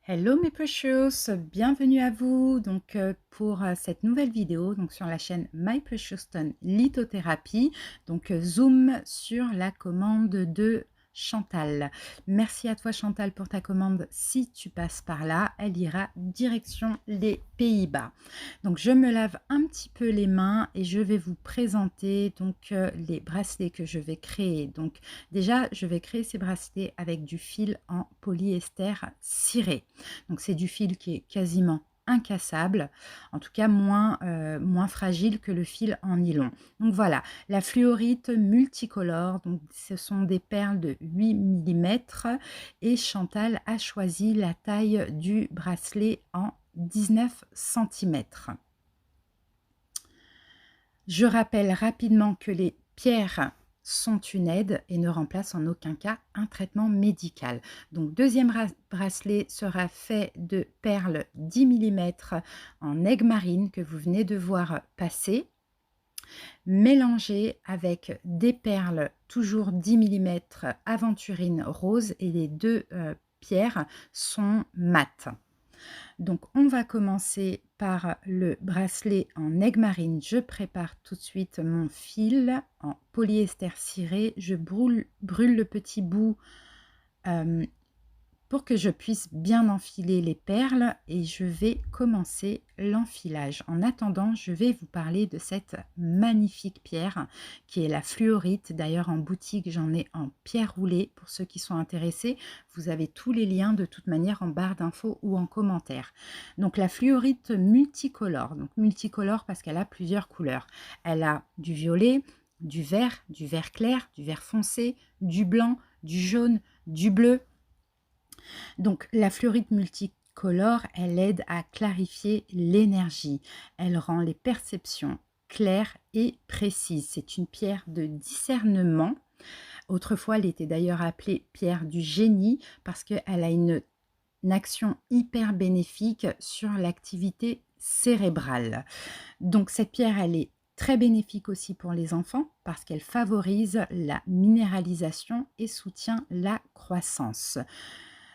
Hello mes precious, bienvenue à vous pour cette nouvelle vidéo sur la chaîne My Precious Stone Lithothérapie. Zoom sur la commande de Chantal. Merci à toi Chantal pour ta commande. Si tu passes par là, elle ira direction les Pays-Bas. Donc je me lave un petit peu les mains et je vais vous présenter les bracelets que je vais créer. Donc déjà, je vais créer ces bracelets avec du fil en polyester ciré. Donc c'est du fil qui est quasiment incassable, en tout cas moins fragile que le fil en nylon. Donc voilà, la fluorite multicolore, donc ce sont des perles de 8 mm et Chantal a choisi la taille du bracelet en 19 cm. Je rappelle rapidement que les pierres sont une aide et ne remplacent en aucun cas un traitement médical. Donc, deuxième bracelet sera fait de perles 10 mm en aigue marine que vous venez de voir passer, mélangées avec des perles toujours 10 mm aventurine rose et les deux pierres sont mates. Donc, on va commencer par le bracelet en aigue marine. Je prépare tout de suite mon fil en polyester ciré. Je brûle le petit bout pour que je puisse bien enfiler les perles et je vais commencer l'enfilage. En attendant, je vais vous parler de cette magnifique pierre qui est la fluorite. D'ailleurs, en boutique, j'en ai en pierre roulée. Pour ceux qui sont intéressés, vous avez tous les liens de toute manière en barre d'infos ou en commentaire. Donc, la fluorite multicolore. Donc, multicolore parce qu'elle a plusieurs couleurs. Elle a du violet, du vert clair, du vert foncé, du blanc, du jaune, du bleu. Donc, la fluorite multicolore, elle aide à clarifier l'énergie. Elle rend les perceptions claires et précises. C'est une pierre de discernement. Autrefois, elle était d'ailleurs appelée pierre du génie parce qu'elle a une action hyper bénéfique sur l'activité cérébrale. Donc, cette pierre, elle est très bénéfique aussi pour les enfants parce qu'elle favorise la minéralisation et soutient la croissance.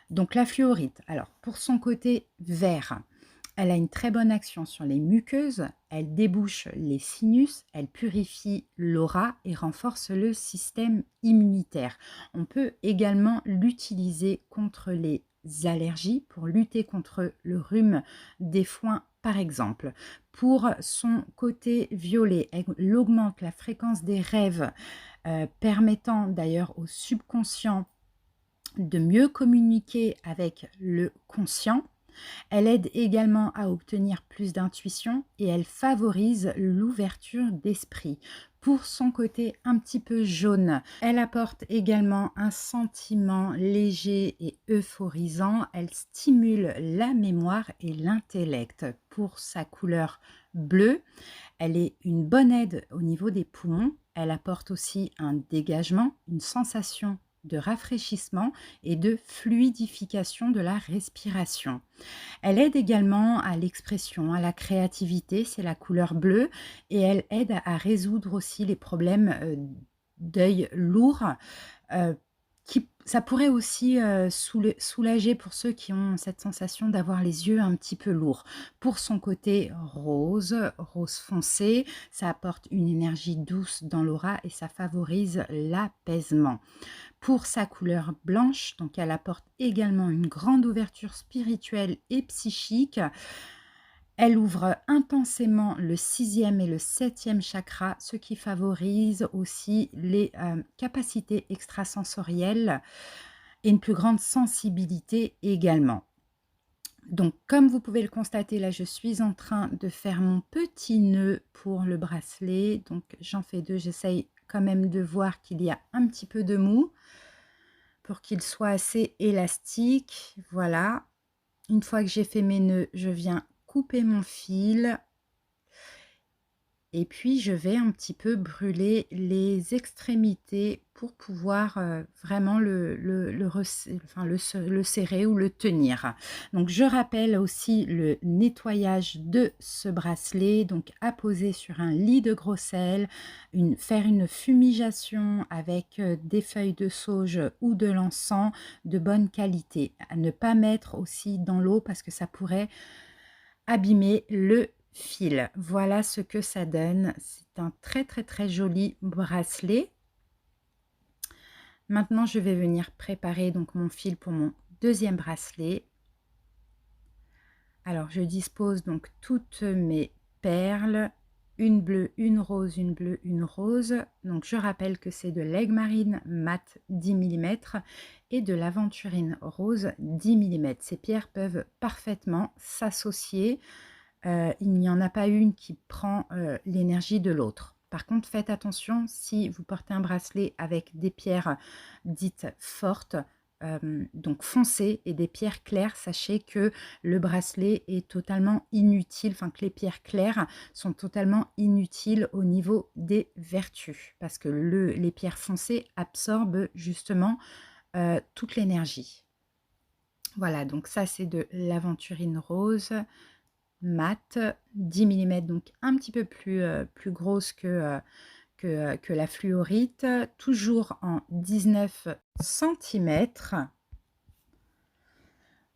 Donc la fluorite, alors pour son côté vert, elle a une très bonne action sur les muqueuses, elle débouche les sinus, elle purifie l'aura et renforce le système immunitaire. On peut également l'utiliser contre les allergies, pour lutter contre le rhume des foins par exemple. Pour son côté violet, elle augmente la fréquence des rêves, permettant d'ailleurs au subconscient de mieux communiquer avec le conscient. Elle aide également à obtenir plus d'intuition et elle favorise l'ouverture d'esprit. Pour son côté un petit peu jaune, elle apporte également un sentiment léger et euphorisant. Elle stimule la mémoire et l'intellect. Pour sa couleur bleue, elle est une bonne aide au niveau des poumons. Elle apporte aussi un dégagement, une sensation de rafraîchissement et de fluidification de la respiration. Elle aide également à l'expression, à la créativité, c'est la couleur bleue, et elle aide à résoudre aussi les problèmes d'œil lourd. euh, Ça pourrait aussi soulager pour ceux qui ont cette sensation d'avoir les yeux un petit peu lourds. Pour son côté rose, rose foncé, ça apporte une énergie douce dans l'aura et ça favorise l'apaisement. Pour sa couleur blanche, donc elle apporte également une grande ouverture spirituelle et psychique. Elle ouvre intensément le 6e et le 7e chakra, ce qui favorise aussi les capacités extrasensorielles et une plus grande sensibilité également. Donc, comme vous pouvez le constater, là, je suis en train de faire mon petit nœud pour le bracelet. Donc, j'en fais deux. J'essaye quand même de voir qu'il y a un petit peu de mou pour qu'il soit assez élastique. Voilà. Une fois que j'ai fait mes nœuds, je viens couper mon fil Et puis je vais un petit peu brûler les extrémités pour pouvoir, vraiment le enfin le serrer ou le tenir. Donc je rappelle aussi le nettoyage de ce bracelet, donc à poser sur un lit de gros sel, faire une fumigation avec, des feuilles de sauge ou de l'encens de bonne qualité. À ne pas mettre aussi dans l'eau parce que ça pourrait abîmer le fil. Voilà ce que ça donne. C'est un très, très, très joli bracelet. Maintenant, je vais venir préparer donc mon fil pour mon deuxième bracelet. Alors, je dispose donc toutes mes perles, une bleue, une rose, une bleue, une rose. Donc, je rappelle que c'est de l'aigle marine mat 10 mm et de l'aventurine rose 10 mm. Ces pierres peuvent parfaitement s'associer. Il n'y en a pas une qui prend l'énergie de l'autre. Par contre, faites attention si vous portez un bracelet avec des pierres dites fortes, donc foncées, et des pierres claires, sachez que le bracelet est totalement inutile, enfin que les pierres claires sont totalement inutiles au niveau des vertus, parce que les pierres foncées absorbent justement toute l'énergie. Voilà, donc ça c'est de l'aventurine rose mat, 10 mm, donc un petit peu plus grosse que la fluorite, toujours en 19 centimètres.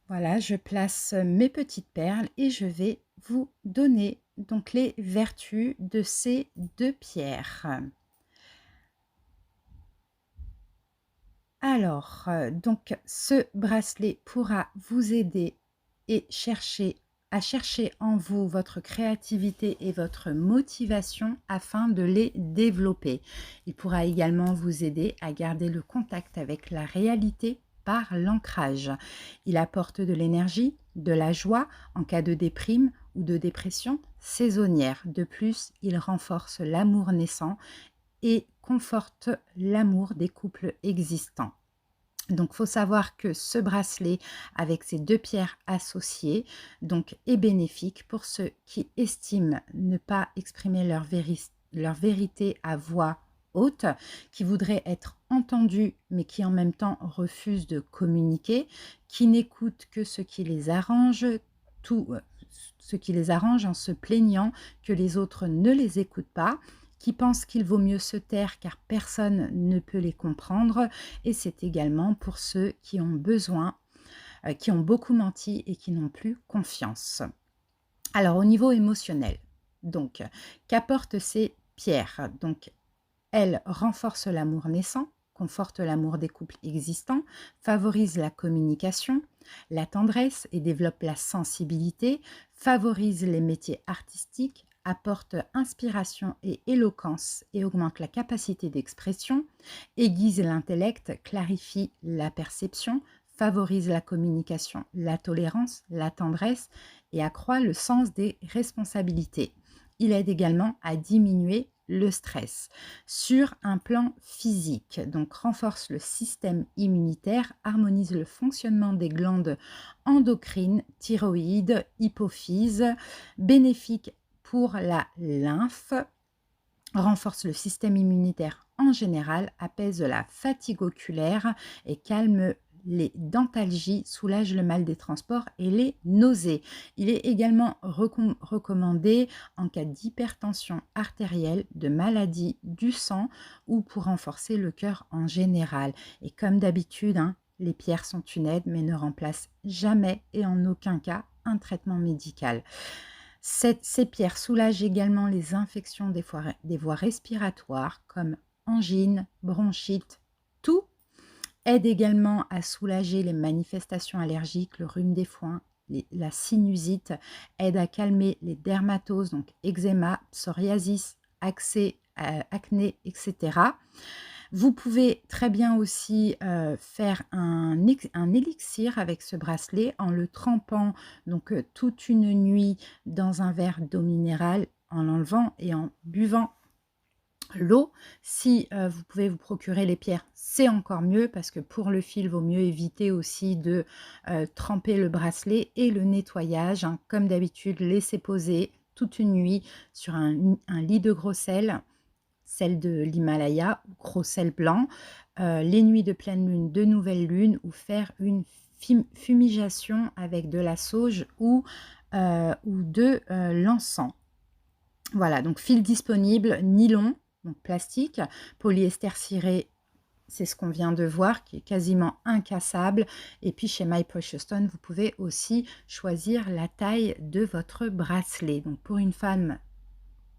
Voilà, je place mes petites perles et je vais vous donner donc les vertus de ces deux pierres. Alors, donc ce bracelet pourra vous aider et à chercher en vous votre créativité et votre motivation afin de les développer. Il pourra également vous aider à garder le contact avec la réalité par l'ancrage. Il apporte de l'énergie, de la joie en cas de déprime ou de dépression saisonnière. De plus, il renforce l'amour naissant et conforte l'amour des couples existants. Donc, il faut savoir que ce bracelet, avec ces deux pierres associées, donc, est bénéfique pour ceux qui estiment ne pas exprimer leur vérité à voix haute, qui voudraient être entendus, mais qui en même temps refusent de communiquer, qui n'écoutent que ce qui les arrange, tout ce qui les arrange en se plaignant que les autres ne les écoutent pas, qui pensent qu'il vaut mieux se taire car personne ne peut les comprendre, et c'est également pour ceux qui ont besoin, qui ont beaucoup menti et qui n'ont plus confiance. Alors au niveau émotionnel, donc qu'apportent ces pierres? Donc elles renforcent l'amour naissant, confortent l'amour des couples existants, favorisent la communication, la tendresse et développent la sensibilité, favorisent les métiers artistiques, apporte inspiration et éloquence et augmente la capacité d'expression, aiguise l'intellect, clarifie la perception, favorise la communication, la tolérance, la tendresse et accroît le sens des responsabilités. Il aide également à diminuer le stress. Sur un plan physique, donc renforce le système immunitaire, harmonise le fonctionnement des glandes endocrines, thyroïde, hypophyse, bénéfique pour la lymphe, renforce le système immunitaire en général, apaise la fatigue oculaire et calme les dentalgies, soulage le mal des transports et les nausées. Il est également recommandé en cas d'hypertension artérielle, de maladie du sang ou pour renforcer le cœur en général. Et comme d'habitude, hein, les pierres sont une aide mais ne remplacent jamais et en aucun cas un traitement médical. Ces pierres soulagent également les infections des voies respiratoires comme angine, bronchite, tout. Aide également à soulager les manifestations allergiques, le rhume des foins, la sinusite. Aide à calmer les dermatoses, donc eczéma, psoriasis, acné, etc. Vous pouvez très bien aussi faire un élixir avec ce bracelet en le trempant donc toute une nuit dans un verre d'eau minérale, en l'enlevant et en buvant l'eau. Si vous pouvez vous procurer les pierres, c'est encore mieux parce que pour le fil, il vaut mieux éviter aussi de tremper le bracelet et le nettoyage. Hein, comme d'habitude, laissez poser toute une nuit sur un lit de gros sel de l'Himalaya, gros sel blanc, les nuits de pleine lune, de nouvelle lune, ou faire une fumigation avec de la sauge ou de l'encens. Voilà, donc fil disponible, nylon, donc plastique, polyester ciré, c'est ce qu'on vient de voir, qui est quasiment incassable. Et puis chez My Precious Stone, vous pouvez aussi choisir la taille de votre bracelet. Donc pour une femme,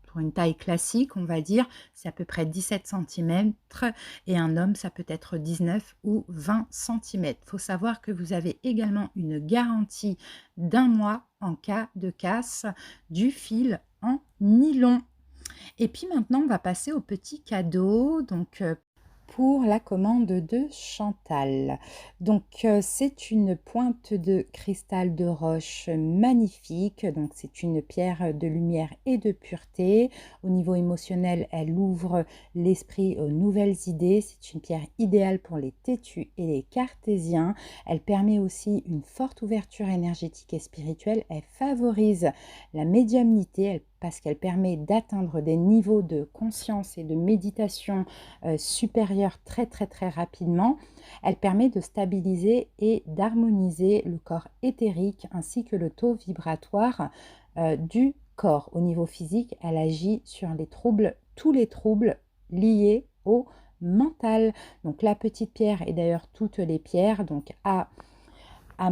pour une taille classique, on va dire, c'est à peu près 17 cm, et un homme, ça peut être 19 ou 20 cm. Il faut savoir que vous avez également une garantie d'1 mois en cas de casse du fil en nylon. Et puis maintenant, on va passer au petit cadeau. Donc, pour la commande de Chantal. Donc, c'est une pointe de cristal de roche magnifique. Donc, c'est une pierre de lumière et de pureté. Au niveau émotionnel, elle ouvre l'esprit aux nouvelles idées. C'est une pierre idéale pour les têtus et les cartésiens. Elle permet aussi une forte ouverture énergétique et spirituelle. Elle favorise la médiumnité, parce qu'elle permet d'atteindre des niveaux de conscience et de méditation supérieurs très rapidement. Elle permet de stabiliser et d'harmoniser le corps éthérique ainsi que le taux vibratoire du corps. Au niveau physique, elle agit sur les troubles, tous les troubles liés au mental. Donc la petite pierre, et d'ailleurs toutes les pierres, donc à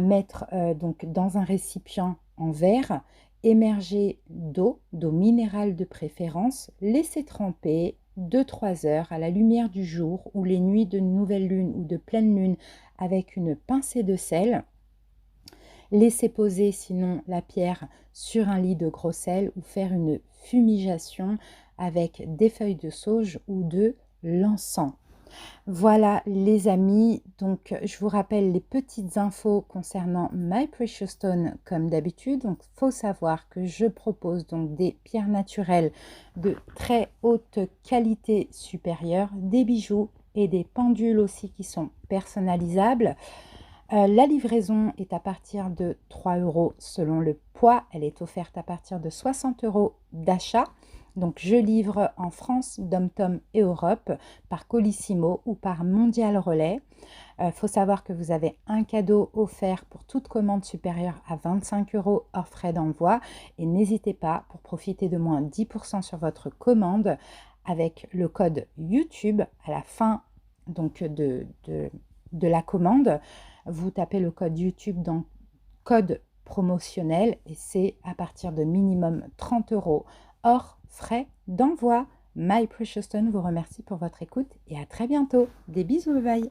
mettre donc dans un récipient en verre, émerger d'eau minérale de préférence, laisser tremper 2-3 heures à la lumière du jour ou les nuits de nouvelle lune ou de pleine lune avec une pincée de sel. Laisser poser sinon la pierre sur un lit de gros sel ou faire une fumigation avec des feuilles de sauge ou de l'encens. Voilà les amis, donc je vous rappelle les petites infos concernant My Precious Stone comme d'habitude. Donc il faut savoir que je propose donc des pierres naturelles de très haute qualité supérieure, des bijoux et des pendules aussi qui sont personnalisables. La livraison est à partir de 3 € selon le poids. Elle est offerte à partir de 60 € d'achat. Donc je livre en France, Dom-Tom et Europe par Colissimo ou par Mondial Relais. Faut savoir que vous avez un cadeau offert pour toute commande supérieure à 25 € hors frais d'envoi. Et n'hésitez pas, pour profiter de moins 10% sur votre commande, avec le code YouTube à la fin donc, de la commande. Vous tapez le code YouTube dans code promotionnel et c'est à partir de minimum 30 € hors frais d'envoi. My Precious Stone vous remercie pour votre écoute et à très bientôt. Des bisous, bye bye.